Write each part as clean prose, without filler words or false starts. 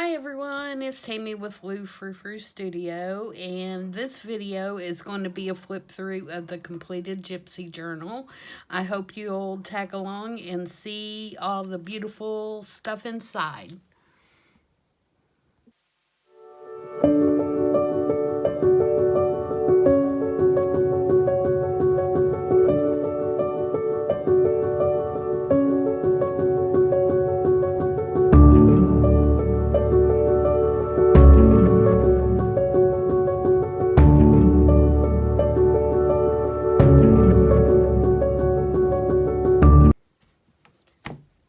Hi everyone, it's Tammy with Frou-frou Studio, and this video is going to be a flip through of the completed Gypsy journal. I hope you'll tag along and see all the beautiful stuff inside.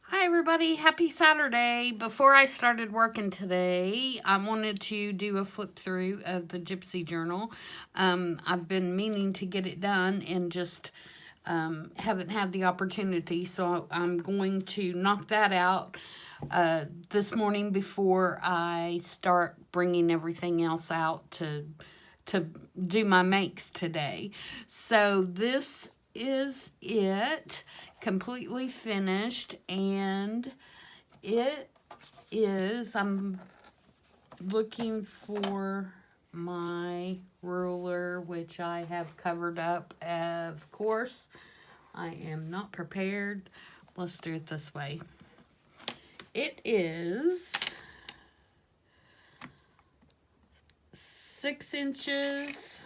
Hi everybody, happy Saturday. Before I started working today, I wanted to do a flip through of the Gypsy journal. I've been meaning to get it done and just haven't had the opportunity, so I'm going to knock that out this morning before I start bringing everything else out to do my makes today. So this is it, completely finished, and it is, I'm looking for my ruler, which I have covered up. Of course, I am not prepared. Let's do it this way. It is 6 inches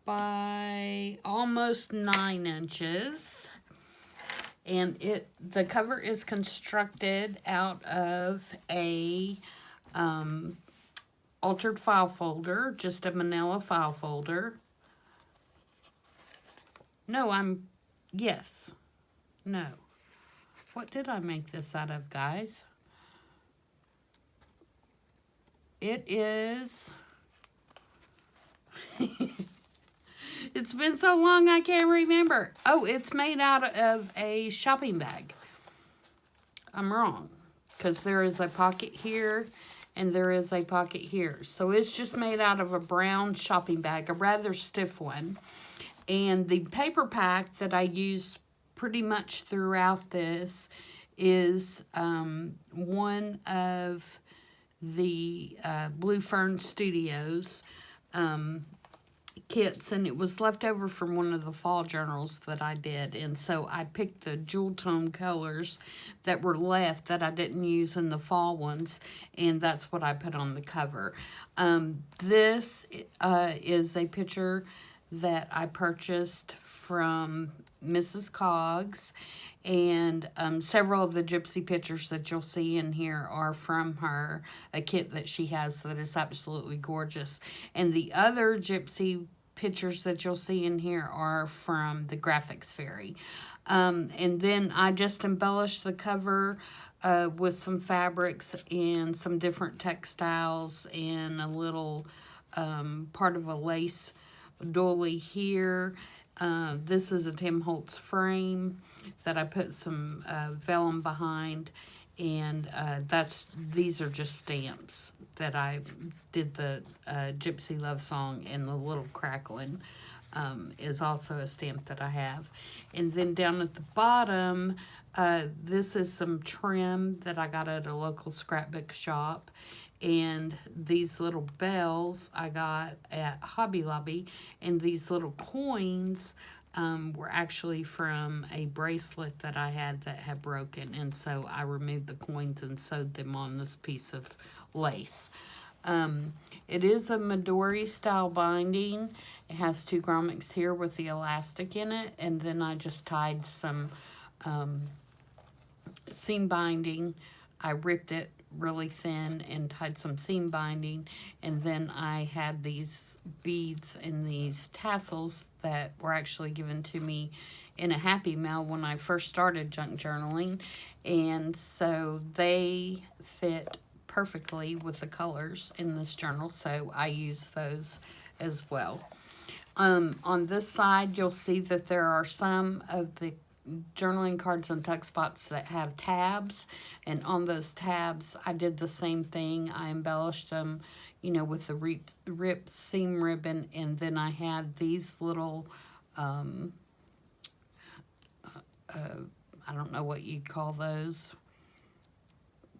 by almost 9 inches. And the cover is constructed out of a altered file folder, just a manila file folder. Yes. No. What did I make this out of, guys? It is... It's been so long I can't remember. Oh, it's made out of a shopping bag. I'm wrong, because there is a pocket here and there is a pocket here. So it's just made out of a brown shopping bag, a rather stiff one. And the paper pack that I use pretty much throughout this is one of the Blue Fern Studios kits, and it was left over from one of the fall journals that I did, and so I picked the jewel tone colors that were left that I didn't use in the fall ones, and that's what I put on the cover. This is a picture that I purchased from Mrs. Coggs, and several of the Gypsy pictures that you'll see in here are from her, a kit that she has that is absolutely gorgeous. And the other Gypsy pictures that you'll see in here are from the Graphics Fairy. And then I just embellished the cover with some fabrics and some different textiles and a little part of a lace doily here. This is a Tim Holtz frame that I put some vellum behind, and these are just stamps that I did. The Gypsy Love Song and the little crackling is also a stamp that I have. And then down at the bottom, this is some trim that I got at a local scrapbook shop. And these little bells I got at Hobby Lobby, and these little coins were actually from a bracelet that I had that had broken, and so I removed the coins and sewed them on this piece of lace. It is a Midori style binding. It has 2 grommets here with the elastic in it, and then I just tied some seam binding. I ripped it really thin and tied some seam binding, and then I had these beads and these tassels that were actually given to me in a Happy Mail when I first started junk journaling, and so they fit perfectly with the colors in this journal, so I use those as well. On this side, you'll see that there are some of the journaling cards and tuck spots that have tabs, and on those tabs I did the same thing. I embellished them, you know, with the ripped seam ribbon, and then I had these little I don't know what you'd call those,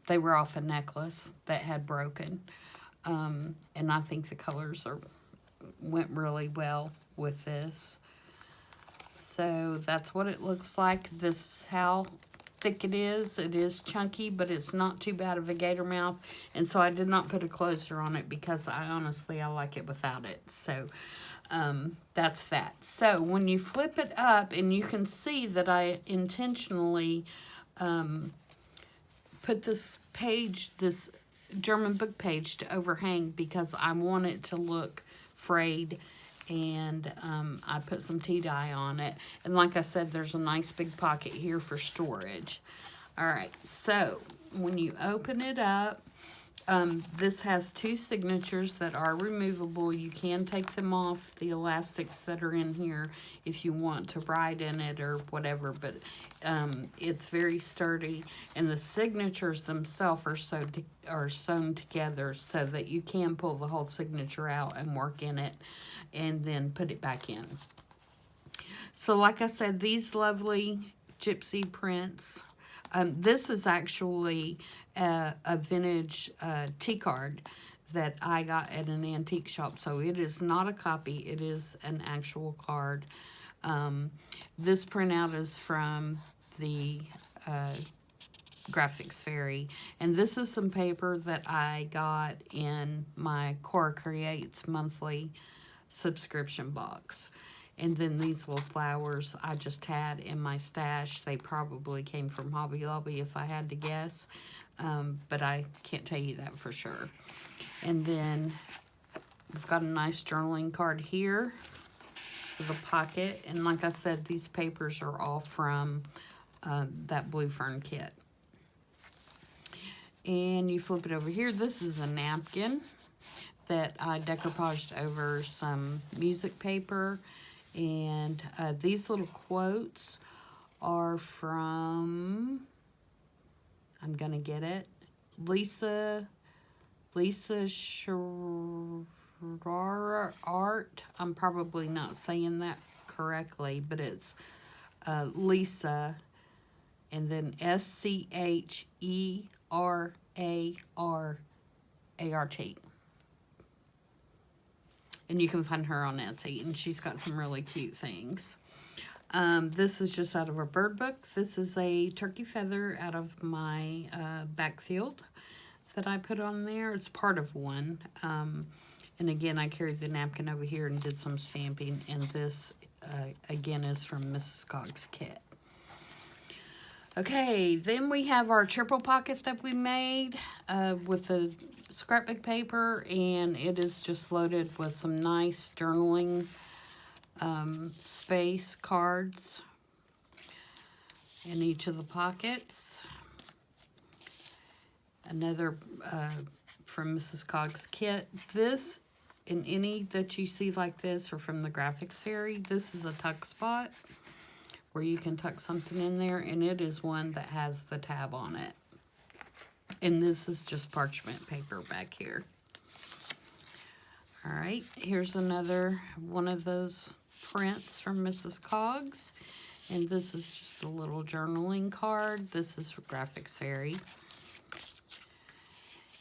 They were off a necklace that had broken. And I think the colors went really well with this. So that's what it looks like. This is how thick it is. It is chunky, but it's not too bad of a gator mouth. And so I did not put a closer on it because I like it without it. So that's that. So when you flip it up, and you can see that I intentionally put this page, this German book page, to overhang because I want it to look frayed, and I put some tea dye on it. And like I said, there's a nice big pocket here for storage. All right, so when you open it up, this has 2 signatures that are removable. You can take them off, the elastics that are in here, if you want to write in it or whatever, but it's very sturdy, and the signatures themselves are sewn together so that you can pull the whole signature out and work in it and then put it back in. So like I said, these lovely Gypsy prints. This is actually a vintage tea card that I got at an antique shop. So it is not a copy. It is an actual card. This printout is from the Graphics Fairy. And this is some paper that I got in my Cora Creates monthly subscription box. And then these little flowers I just had in my stash. They probably came from Hobby Lobby if I had to guess. But I can't tell you that for sure. And then we've got a nice journaling card here with a pocket. And like I said, these papers are all from that Blue Fern kit. And you flip it over here. This is a napkin that I decoupaged over some music paper. And these little quotes are from, I'm going to get it, Lisa Sherrard Art. I'm probably not saying that correctly, but it's Lisa, and then SCHERARART. And you can find her on Etsy, and she's got some really cute things. This is just out of a bird book. This is a turkey feather out of my backfield that I put on there. It's part of one. And again, I carried the napkin over here and did some stamping. And this, again, is from Mrs. Cogg's kit. Okay, then we have our triple pocket that we made with the scrapbook paper, and it is just loaded with some nice journaling space cards in each of the pockets. Another from Mrs. Cogg's kit. This, and any that you see like this are from the Graphics Fairy. This is a tuck spot where you can tuck something in there, and it is one that has the tab on it. And this is just parchment paper back here. All right, here's another one of those prints from Mrs. Cogg's. And this is just a little journaling card. This is for Graphics Fairy.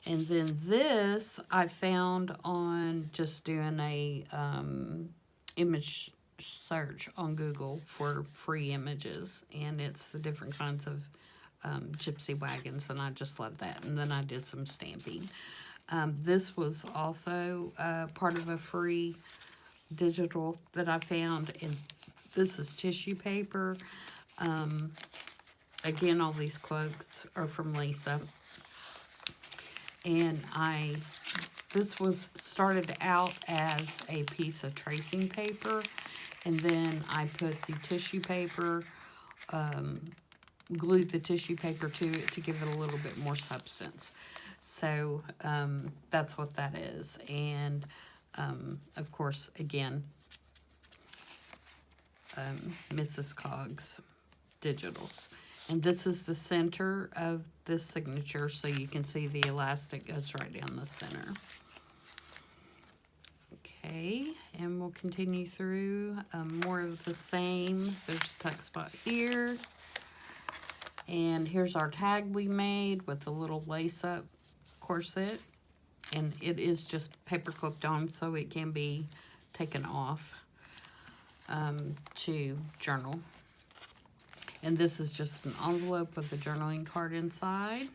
And then this I found on just doing a image search on Google for free images, and it's the different kinds of gypsy wagons, and I just love that. And then I did some stamping. This was also part of a free digital that I found, and this is tissue paper. Again, all these quotes are from Lisa. And this was started out as a piece of tracing paper, and then I put the tissue paper, glued the tissue paper to it to give it a little bit more substance. So that's what that is. And of course, again, Mrs. Cogg's digitals. And this is the center of this signature, so you can see the elastic goes right down the center. Okay, and we'll continue through more of the same. There's a tuck spot here. And here's our tag we made with the little lace-up corset. And it is just paper clipped on, so it can be taken off to journal. And this is just an envelope with a journaling card inside.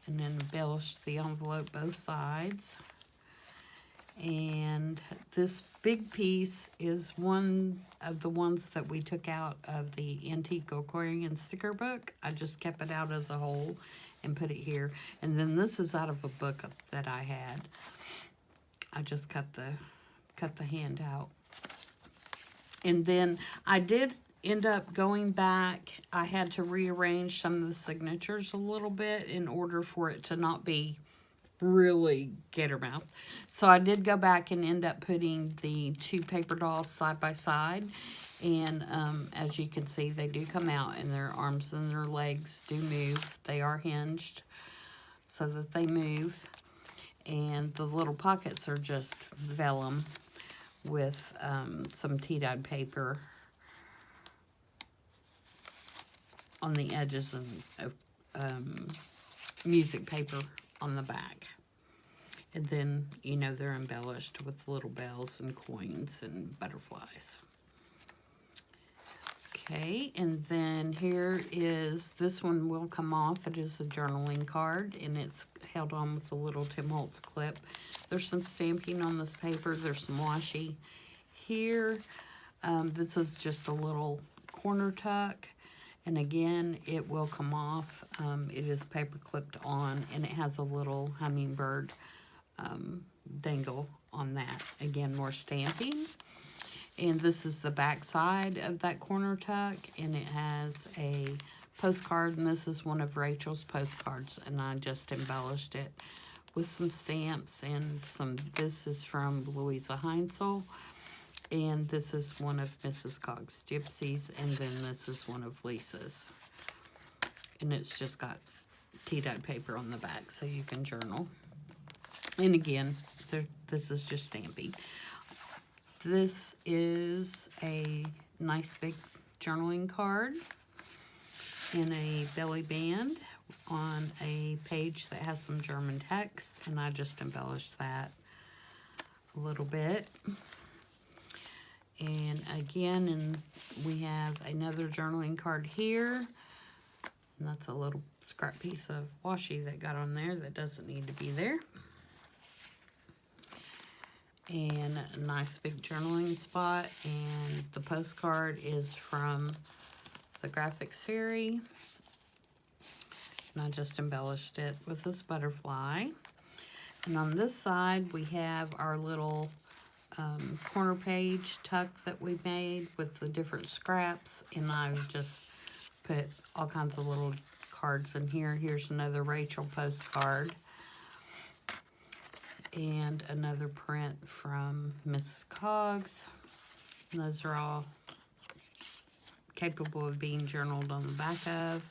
And then embellish the envelope both sides. And this big piece is one of the ones that we took out of the Antique Aquarian sticker book. I just kept it out as a whole and put it here. And then this is out of a book that I had. I just cut the hand out. And then I did end up going back. I had to rearrange some of the signatures a little bit in order for it to not be really gator mouth. So I did go back and end up putting the two paper dolls side by side. And as you can see, they do come out and their arms and their legs do move. They are hinged so that they move. And the little pockets are just vellum with some tea-dyed paper on the edges and music paper on the back. And then, you know, they're embellished with little bells and coins and butterflies. Okay, and then here is, this one will come off. It is a journaling card, and it's held on with a little Tim Holtz clip. There's some stamping on this paper. There's some washi here. This is just a little corner tuck. And again, it will come off. It is paper clipped on, and it has a little hummingbird dangle on that. Again, more stamping. And this is the back side of that corner tuck, and it has a postcard, and this is one of Rachel's postcards, and I just embellished it with some stamps and some, this is from Louisa Heinzel, and this is one of Mrs. Cogg's Gypsies, and then this is one of Lisa's. And it's just got tea-dyed paper on the back so you can journal. And again, this is just stamping. This is a nice big journaling card in a belly band on a page that has some German text, and I just embellished that a little bit. And again, and we have another journaling card here, and that's a little scrap piece of washi that got on there that doesn't need to be there. And a nice big journaling spot, and the postcard is from the Graphics Fairy, and I just embellished it with this butterfly. And on this side we have our little corner page tuck that we made with the different scraps, and I've just put all kinds of little cards in here. Here's another Rachel postcard. And another print from Mrs. Cogg's. And those are all capable of being journaled on the back of.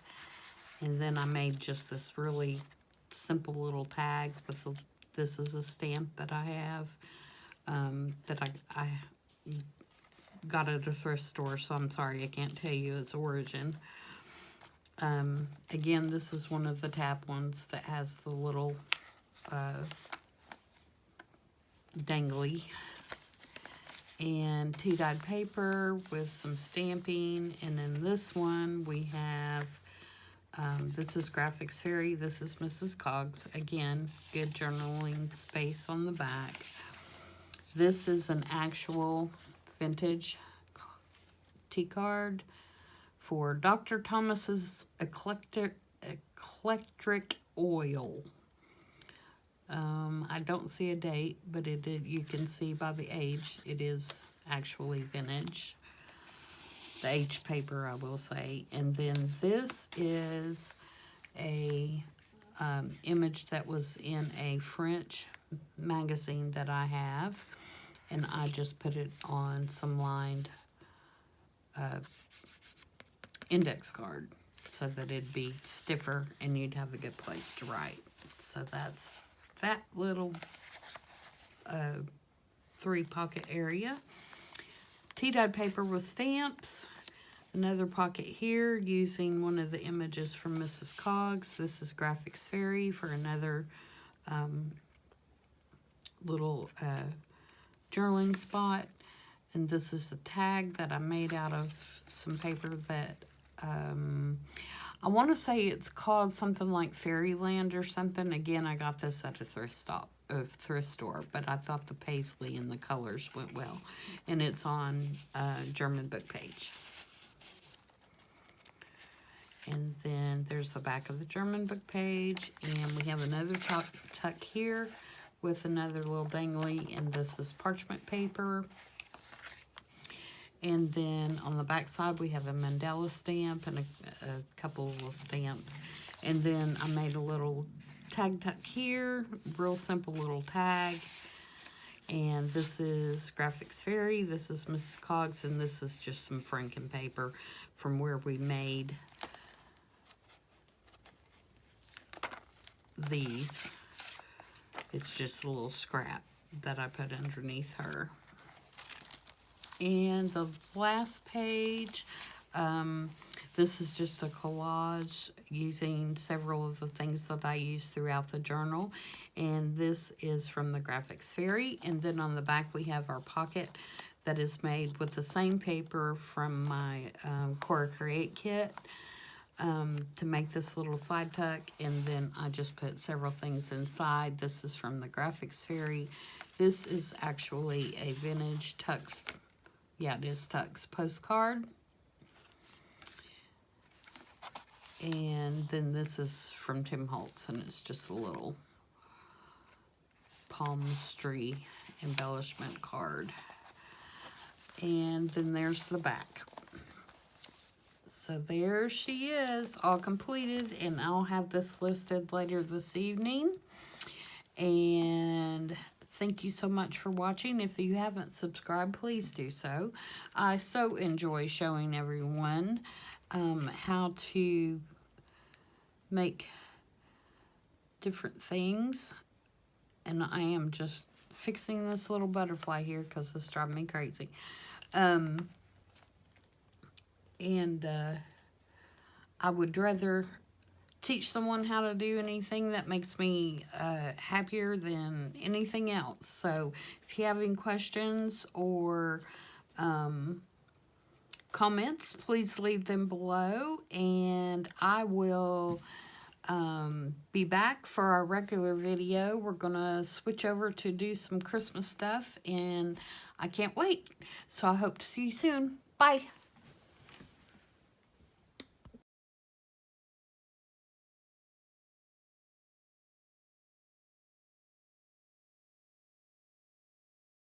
And then I made just this really simple little tag with the, this is a stamp that I have that I got at a thrift store, so I'm sorry I can't tell you its origin. Again, this is one of the tab ones that has the little dangly and tea-dyed paper with some stamping. And then this one we have this is Graphics Fairy, this is Mrs. Cogg's. Again, good journaling space on the back. This is an actual vintage tea card for Dr. Thomas's eclectic oil. I don't see a date, but you can see by the age, it is actually vintage. The H paper, I will say. And then this is a image that was in a French magazine that I have, and I just put it on some lined index card so that it'd be stiffer and you'd have a good place to write. So that's that little 3 pocket area. tea-dyed paper with stamps. Another pocket here using one of the images from Mrs. Coggs. This is Graphics Fairy for another little journaling spot. And this is a tag that I made out of some paper that I want to say it's called something like Fairyland or something. Again, I got this at a thrift store, but I thought the paisley and the colors went well. And it's on German book page. And then there's the back of the German book page. And we have another tuck here with another little dangly. And this is parchment paper. And then on the back side, we have a mandala stamp and a couple of little stamps. And then I made a little tag tuck here. Real simple little tag. And this is Graphics Fairy. This is Mrs. Coggs. And this is just some Franken paper from where we made these. It's just a little scrap that I put underneath her. And the last page, this is just a collage using several of the things that I use throughout the journal. And this is from the Graphics Fairy. And then on the back we have our pocket that is made with the same paper from my Cora Create kit. To make this little side tuck, and then I just put several things inside. This is from the Graphics Fairy. This is actually a vintage Tux, yeah, it is Tux postcard. And then this is from Tim Holtz, and it's just a little palmistry embellishment card. And then there's the back. So there she is, all completed, and I'll have this listed later this evening. And thank you so much for watching. If you haven't subscribed, please do so. I so enjoy showing everyone how to make different things. And I am just fixing this little butterfly here because it's driving me crazy. I would rather teach someone how to do anything that makes me happier than anything else. So if you have any questions or comments, please leave them below, and I will be back for our regular video. We're gonna switch over to do some Christmas stuff, and I can't wait. So I hope to see you soon. Bye.